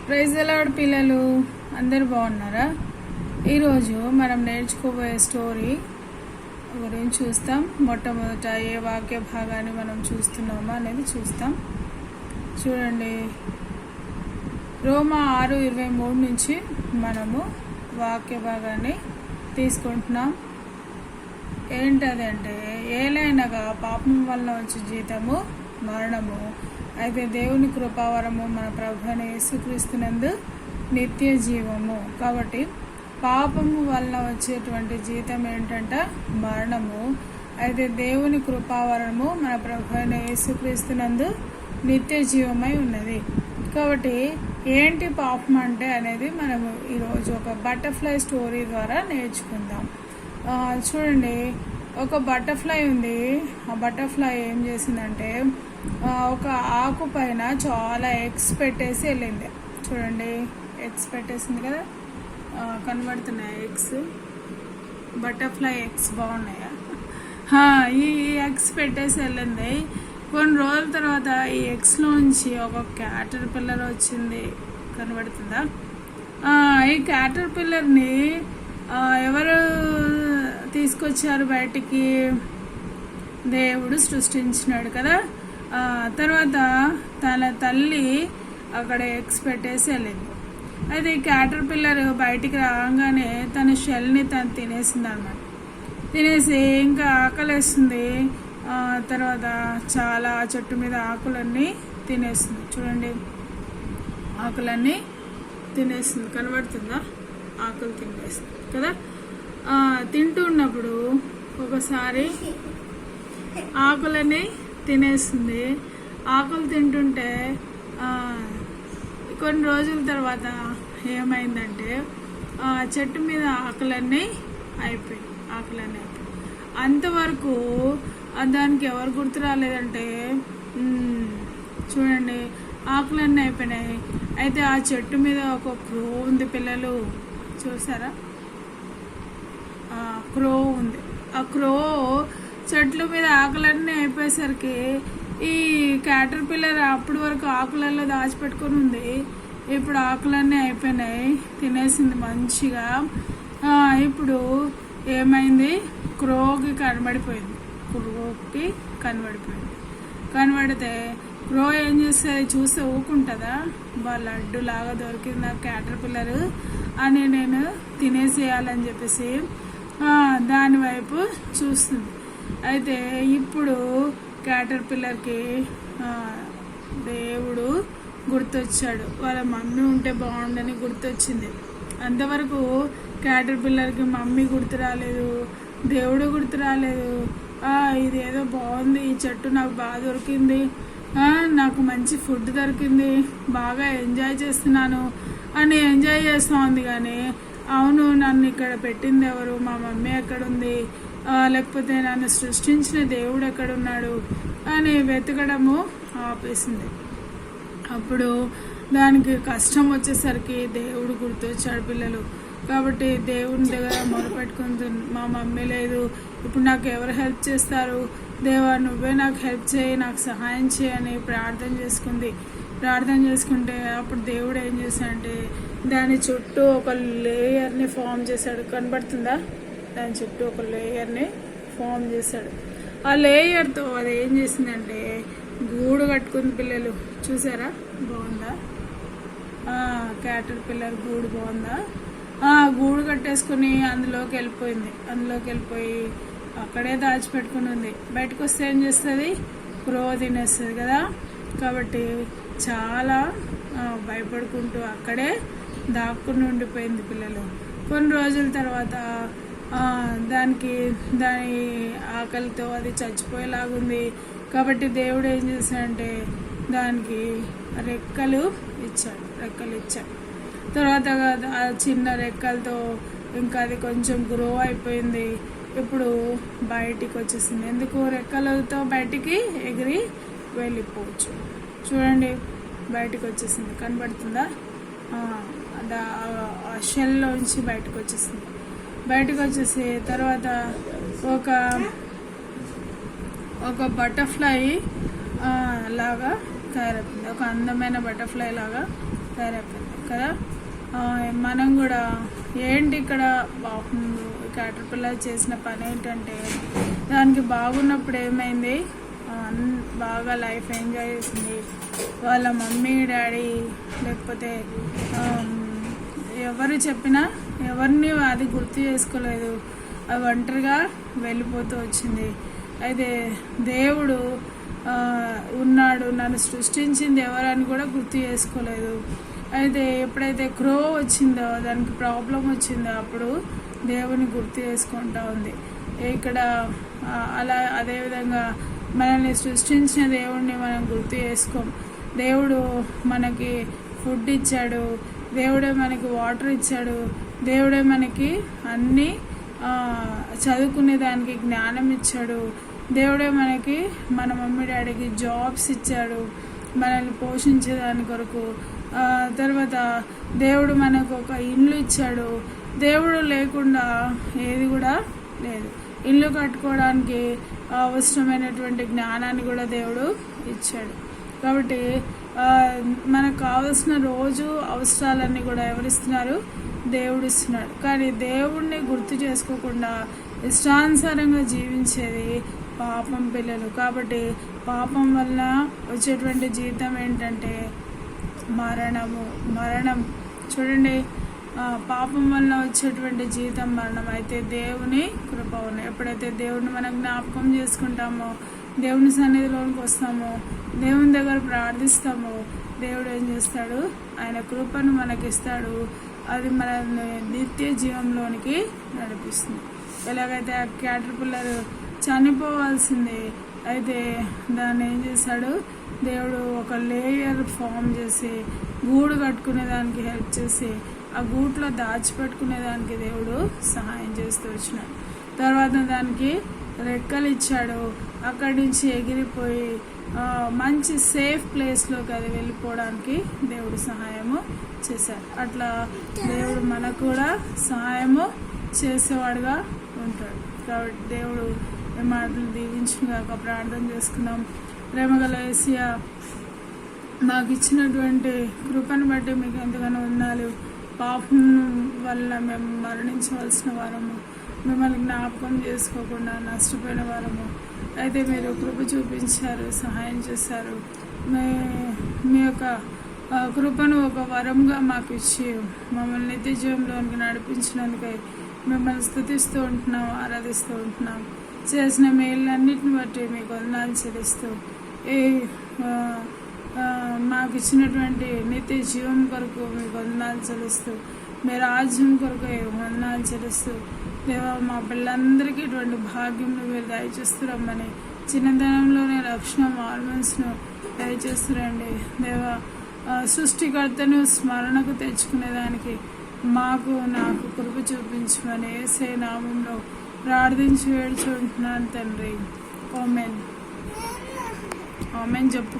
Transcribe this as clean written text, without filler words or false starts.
Praise the lord పిల్లలు అందరు బాగున్నారా? ఈరోజు మనం నేర్చుకోబోయే స్టోరీ గురించి చూస్తాం. మొట్టమొదట ఏ వాక్య భాగాన్ని మనం చూస్తున్నామా అనేది చూస్తాం. చూడండి, రోమా 6:23 నుంచి మనము వాక్య భాగాన్ని తీసుకుంటున్నాం. ఏంటదంటే, ఏలైనగా పాపం వల్ల వచ్చే జీతము మరణము, అయితే దేవుని కృపావరము మన ప్రభువైన యేసుక్రీస్తునందు నిత్య జీవము. కాబట్టి పాపము వల్ల వచ్చేటువంటి జీతం ఏంటంటే మరణము, అయితే దేవుని కృపావరము మన ప్రభువైన యేసుక్రీస్తునందు నిత్య జీవమై ఉన్నది. కాబట్టి ఏంటి పాపం అంటే అనేది మనము ఈరోజు ఒక బటర్ఫ్లై స్టోరీ ద్వారా నేర్చుకుందాం. చూడండి, ఒక బటర్ఫ్లై ఉంది. ఆ బటర్ఫ్లై ఏం చేసిందంటే ఒక ఆకు పైన చాలా ఎగ్స్ పెట్టేసి వెళ్ళింది. చూడండి, ఎగ్స్ పెట్టేసింది కదా, కనబడుతున్నాయి ఎగ్స్. బటర్ఫ్లై ఎగ్స్ బాగున్నాయా? ఈ ఎగ్స్ పెట్టేసి వెళ్ళింది. కొన్ని రోజుల తర్వాత ఈ ఎగ్స్లోంచి ఒక క్యాటర్ పిల్లర్ వచ్చింది. కనబడుతుందా? ఈ క్యాటర్ పిల్లర్ని ఎవరు తీసుకొచ్చారు బయటికి? దేవుడు సృష్టించినాడు కదా. తర్వాత తన తల్లి అక్కడ ఎగ్స్ పెట్టేసి వెళ్ళింది. అయితే ఈ క్యాటర్ పిల్లర్ బయటికి రాగానే తన షెల్ని తను తినేసింది అనమాట. తినేసి ఇంకా ఆకలేస్తుంది. తర్వాత చాలా చెట్టు మీద ఆకులన్నీ తినేస్తుంది. చూడండి, ఆకులన్నీ తినేస్తుంది. కనబడుతుందా? ఆకులు తినేస్తుంది కదా. తింటూ ఉన్నప్పుడు ఒకసారి ఆకులని తినేస్తుంది. ఆకులు తింటుంటే కొన్ని రోజుల తర్వాత ఏమైందంటే చెట్టు మీద ఆకులన్నీ అయిపోయాయి. అంతవరకు దానికి ఎవరు గుర్తు రాలేదంటే, చూడండి, ఆకులన్నీ అయిపోయినాయి. అయితే ఆ చెట్టు మీద ఒక క్రో ఉంది. పిల్లలు చూసారా? క్రో ఉంది. ఆ క్రో చెట్ల మీద ఆకులన్నీ అయిపోయేసరికి ఈ క్యాటర్ పిల్లర్ అప్పటి వరకు ఆకులలో దాచిపెట్టుకుని ఉంది. ఇప్పుడు ఆకులన్నీ అయిపోయినాయి, తినేసింది మంచిగా. ఇప్పుడు ఏమైంది? క్రోకి కనబడిపోయింది. కనబడితే క్రో ఏం చేస్తుంది? చూస్తే ఊకుంటుందా? వాళ్ళ అడ్డులాగా దొరికింది ఆ క్యాటర్ పిల్లర్ అని నేను తినేసేయాలని చెప్పేసి దాని వైపు చూస్తుంది. అయితే ఇప్పుడు క్యాటర్ పిల్లర్కి దేవుడు గుర్తొచ్చాడు. వాళ్ళ మమ్మీ ఉంటే బాగుండని గుర్తొచ్చింది. అంతవరకు క్యాటర్ పిల్లర్కి మమ్మీ గుర్తు రాలేదు, దేవుడు గుర్తు రాలేదు. ఇదేదో బాగుంది, ఈ చెట్టు నాకు బాగా దొరికింది, నాకు మంచి ఫుడ్ దొరికింది, బాగా ఎంజాయ్ చేస్తున్నాను అని ఎంజాయ్ చేస్తూ ఉంది. కానీ అవును, నన్ను ఇక్కడ పెట్టింది ఎవరు? మా మమ్మీ ఎక్కడుంది? లేకపోతే నన్ను సృష్టించిన దేవుడు ఎక్కడున్నాడు అని వెతకడము ఆపేసింది. అప్పుడు దానికి కష్టం వచ్చేసరికి దేవుడు గుర్తొచ్చాడు పిల్లలు. కాబట్టి దేవుని దగ్గర మొరపెట్టుకుంది, మా మమ్మీ లేదు, ఇప్పుడు నాకు ఎవరు హెల్ప్ చేస్తారు? దేవా, నువ్వే నాకు హెల్ప్ చేయి, నాకు సహాయం చేయని ప్రార్థన చేసుకుంటే అప్పుడు దేవుడు ఏం చేశాడంటే దాని చుట్టూ ఒక లేయర్ని ఫామ్ చేశాడు. కనబడుతుందా? దాని చుట్టూ ఒక లేయర్ని ఫామ్ చేశాడు. ఆ లేయర్తో అది ఏం చేసిందంటే గూడు కట్టుకుంది. పిల్లలు చూసారా? బాగుందా? క్యాటర్ పిల్లర్ గూడు బాగుందా? గూడు కట్టేసుకుని అందులోకి వెళ్ళిపోయి అక్కడే దాచిపెట్టుకుని ఉంది. బయటకు వస్తే ఏం చేస్తుంది? క్రో తినేస్తుంది కదా. కాబట్టి చాలా భయపడుకుంటూ అక్కడే దాక్కుని ఉండిపోయింది పిల్లలు. కొన్ని రోజుల తర్వాత దాని ఆకలితో అది చచ్చిపోయేలాగుంది. కాబట్టి దేవుడు ఏం చేశాడంటే దానికి రెక్కలు ఇచ్చాడు. తర్వాత ఆ చిన్న రెక్కలతో ఇంకా అది కొంచెం గ్రో అయిపోయింది. ఇప్పుడు బయటికి వచ్చేసింది. ఎందుకు? రెక్కలతో బయటికి ఎగిరి వెళ్ళిపోవచ్చు. చూడండి, బయటికి వచ్చేసింది. కనబడుతుందా? ఆ షెల్లోంచి బయటకు వచ్చేసి తర్వాత ఒక బటర్ఫ్లై లాగా తయారైంది. ఒక అందమైన బటర్ఫ్లై లాగా తయారైపోయింది కదా. మనం కూడా ఏంటి ఇక్కడ క్యాటర్పిల్లర్ చేసిన పని ఏంటంటే, దానికి బాగున్నప్పుడు ఏమైంది, బాగా లైఫ్ ఎంజాయ్ చేసింది. వాళ్ళ మమ్మీ డాడీ లేకపోతే ఎవరు చెప్పినా ఎవరిని అది గుర్తు చేసుకోలేదు, అది ఒంటరిగా వెళ్ళిపోతూ వచ్చింది. అయితే దేవుడు ఉన్నాడు, నన్ను సృష్టించింది ఎవరని కూడా గుర్తు చేసుకోలేదు. అయితే ఎప్పుడైతే క్రో వచ్చిందో, దానికి ప్రాబ్లం వచ్చిందో, అప్పుడు దేవుని గుర్తు చేసుకుంటా ఉంది ఇక్కడ. అలా అదేవిధంగా మనల్ని సృష్టించిన దేవుడిని మనం గుర్తు చేసుకోం. దేవుడు మనకి ఫుడ్ ఇచ్చాడు, దేవుడే మనకి వాటర్ ఇచ్చాడు, దేవుడే మనకి అన్నీ చదువుకునే దానికి జ్ఞానం ఇచ్చాడు, దేవుడే మనకి మన మమ్మీ డాడీకి జాబ్స్ ఇచ్చాడు మనల్ని పోషించేదాని కొరకు. తర్వాత దేవుడు మనకు ఒక ఇల్లు ఇచ్చాడు. దేవుడు లేకుండా ఏది కూడా లేదు. ఇల్లు కట్టుకోవడానికి అవసరమైనటువంటి జ్ఞానాన్ని కూడా దేవుడు ఇచ్చాడు. కాబట్టి మనకు కావలసిన రోజు అవసరాలన్నీ కూడా ఎవరిస్తున్నారు, దేవుడు ఇస్తున్నాడు. కానీ దేవుడిని గుర్తు చేసుకోకుండా ఇష్టానుసారంగా జీవించేది పాపం పిల్లలు. కాబట్టి పాపం వల్ల వచ్చేటువంటి జీవితం ఏంటంటే మరణం. చూడండి, పాపం వల్ల వచ్చేటువంటి జీవితం మరణం. అయితే దేవుని కృప ఉన్నాయి. ఎప్పుడైతే దేవుడిని మనం జ్ఞాపకం చేసుకుంటామో, దేవుని సన్నిధిలోనికి వస్తామో, దేవుని దగ్గర ప్రార్థిస్తామో, దేవుడు ఏం చేస్తాడు, ఆయన కృపను మనకిస్తాడు. అది మనల్ని నిత్య జీవంలోనికి నడిపిస్తుంది. ఎలాగైతే ఆ క్యాటర్పిల్లర్ చనిపోవాల్సింది, అయితే దాన్ని ఏం చేశాడు దేవుడు, ఒక లేయర్ ఫామ్ చేసి గూడు కట్టుకునే దానికి హెల్ప్ చేసి ఆ గూట్లో దాచిపెట్టుకునే దానికి దేవుడు సహాయం చేస్తూ వచ్చినాడు. తర్వాత దానికి రెక్కలు ఇచ్చాడు. అక్కడి నుంచి ఎగిరిపోయి మంచి సేఫ్ ప్లేస్లోకి అది వెళ్ళిపోవడానికి దేవుడు సహాయము చేశాడు. అట్లా దేవుడు మనకు కూడా సహాయము చేసేవాడుగా ఉంటాడు. కాబట్టి దేవుడు ఈ మాటలు దీవించుగాక. ప్రార్థన చేసుకుందాం. ప్రేమగల యేసయ్యా, మాకు ఇచ్చినటువంటి కృపను బట్టి మీకు ఎంతగానో వందనాలు. పాపం వల్ల మేము మరణించవలసిన వారము, మిమ్మల్ని జ్ఞాపకం చేసుకోకుండా నష్టపోయిన వారము. అయితే మీరు కృప చూపించారు, సహాయం చేశారు. మీ యొక్క కృపను ఒక వరంగా మాకు ఇచ్చి మమ్మల్ని నిత్య జీవంలోనికి నడిపించినందుకై మిమ్మల్ని స్తుతిస్తూ ఉంటున్నాం, ఆరాధిస్తూ ఉంటున్నాం. చేసిన మేళ్ళన్నిటిని బట్టి మీకు వందనాలు చెల్లిస్తూ, మాకు ఇచ్చినటువంటి నిత్య జీవం కొరకు మీకు వందనాలు చెల్లిస్తూ, మీ రాజ్యం కొరకు వందనాలు చెల్లిస్తూ, దేవా మా పిల్లలందరికీ ఇటువంటి భాగ్యం మీరు దయచేస్తురమ్మని, చిన్నతనంలోనే రక్షణ మార్మన్స్ను దయచేస్తురండి. దేవా, సృష్టికర్తను స్మరణకు తెచ్చుకునేదానికి నాకు కృప చూపించమని యేసే నామంలో ప్రార్థించి వేడుచుంటున్నాను తండ్రి. ఆమేన్. ఆమేన్ చెప్పు.